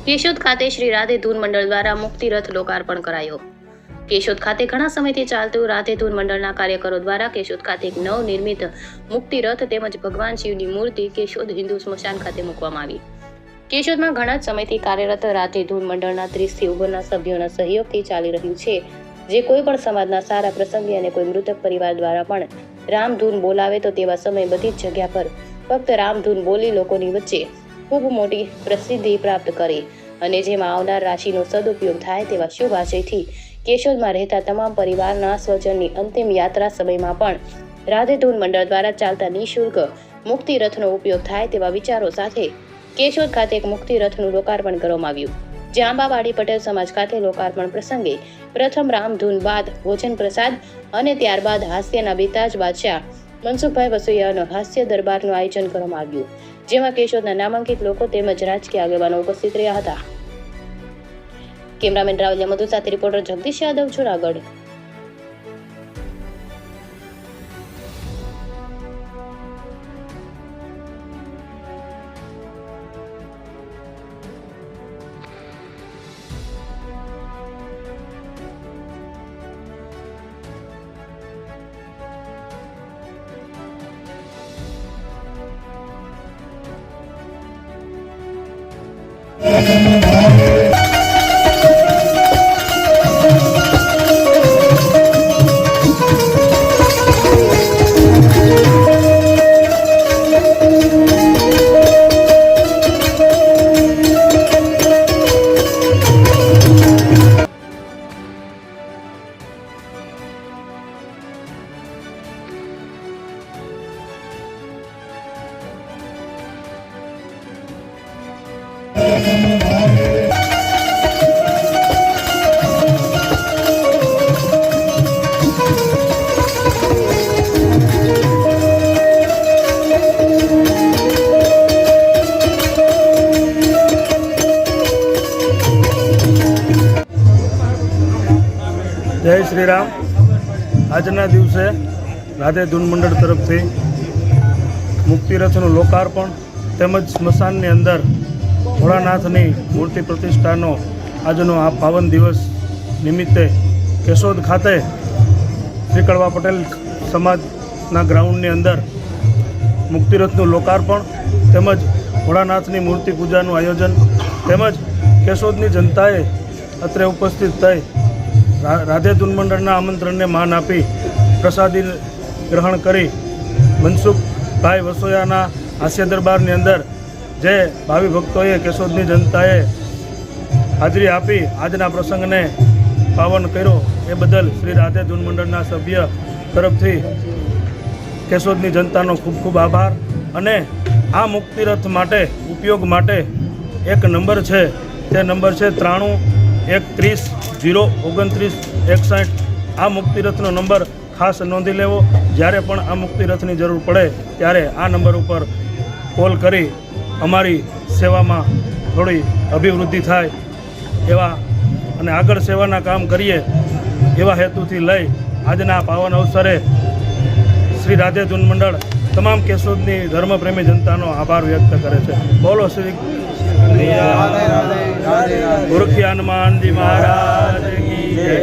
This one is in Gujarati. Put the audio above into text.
કેશોદ ખાતે શ્રી રાધે ધૂન મંડળ દ્વારા મુક્તિ રથ લોકાર્પણ કરાયો। કેશોદ ખાતે ઘણા સમયથી ચાલતું રાધે ધૂન મંડળના કાર્યકરો દ્વારા કેશોદ ખાતે એક નવનિર્મિત મુક્તિ રથ તેમજ ભગવાન શિવની મૂર્તિ કેશોદ હિન્દુ સ્મશાન ખાતે મૂકવામાં આવી। કેશોદમાં ઘણા જ સમયથી કાર્યરત રાધે ધૂન મંડળના 30 થી ઉપરના સભ્યોના સહયોગથી ચાલી રહ્યું છે, જે કોઈ પણ સમાજના સારા પ્રસંગે અને કોઈ મૃતક પરિવાર દ્વારા પણ રામધૂન બોલાવે તો તેવા સમય બધી જ જગ્યા પર ફક્ત રામધૂન બોલી લોકોની વચ્ચે ખૂબ મોટી પ્રસિદ્ધિ પ્રાપ્ત કરે અને જેમાં આવનાર રાશિનો સદુપયોગ થાય તેવા શુભ આશયથી કેશોદમાં રહેતા તમામ પરિવારના સ્વજનની અંતિમ યાત્રા સમયમાં પણ રાધે ધૂન મંડળ દ્વારા ચાલતા નિઃશુલ્ક મુક્તિ રથનો ઉપયોગ થાય તેવા વિચારો સાથે કેશોદ ખાતે એક મુક્તિ રથનું લોકાર્પણ કરવામાં આવ્યું। જે આંબાવાડી પટેલ સમાજ ખાતે લોકાર્પણ પ્રસંગે પ્રથમ રામધૂન બાદ ભોજન પ્રસાદ અને ત્યારબાદ હાસ્યના બેતાજ બાદશાહ મનસુખભાઈ વસોયાનો હાસ્ય દરબારનું આયોજન કરવામાં આવ્યું, જેમાં કેશોદના નામાંકિત લોકો તેમજ રાજકીય આગેવાનો ઉપસ્થિત રહ્યા હતા। કેમેરામેન રાવલિયા મધુ સાથે રિપોર્ટર જગદીશ યાદવ, જુનાગઢ। जय श्री राम। આજના દિવસે રાધે ધૂન મંડળ તરફથી મુક્તિ રથનું લોકાર્પણ તેમજ સ્મશાનની અંદર ભોળાનાથની મૂર્તિ પ્રતિષ્ઠાનો આજનો આ પાવન દિવસ નિમિત્તે કેશોદ ખાતે શ્રી કડવા પટેલ સમાજના ગ્રાઉન્ડની અંદર મુક્તિ રથનું લોકાર્પણ તેમજ ભોળાનાથની મૂર્તિ પૂજાનું આયોજન તેમજ કેશોદની જનતાએ અત્રે ઉપસ્થિત થઈ રાધે ધૂન મંડળના આમંત્રણને માન આપી પ્રસાદી ગ્રહણ કરી મનસુખભાઈ વસોયાના હાસ્ય દરબારની અંદર જે ભાવિ ભક્તોએ કેશોદની જનતાએ હાજરી આપી આજના પ્રસંગને પાવન કર્યો એ બદલ શ્રી રાધે ધૂન મંડળના સભ્ય તરફથી કેશોદની જનતાનો ખૂબ ખૂબ આભાર। અને આ મુક્તિ રથ માટે ઉપયોગ માટે એક નંબર છે, તે નંબર છે 9313092961। આ મુક્તિ રથનો નંબર ખાસ નોંધી લેવો। જ્યારે પણ આ મુક્તિ રથની જરૂર પડે ત્યારે આ નંબર ઉપર કોલ કરી અમારી સેવામાં થોડી અભિવૃદ્ધિ થાય એવા અને આગળ સેવાના કામ કરીએ એવા હેતુથી લઈ આજના પાવન અવસરે શ્રી રાધે ધૂન મંડળ તમામ કેશોદની ધર્મપ્રેમી જનતાનો આભાર વ્યક્ત કરે છે। બોલો શ્રી ગુરખિયા હનુમાનજી મહારાજ કી જય।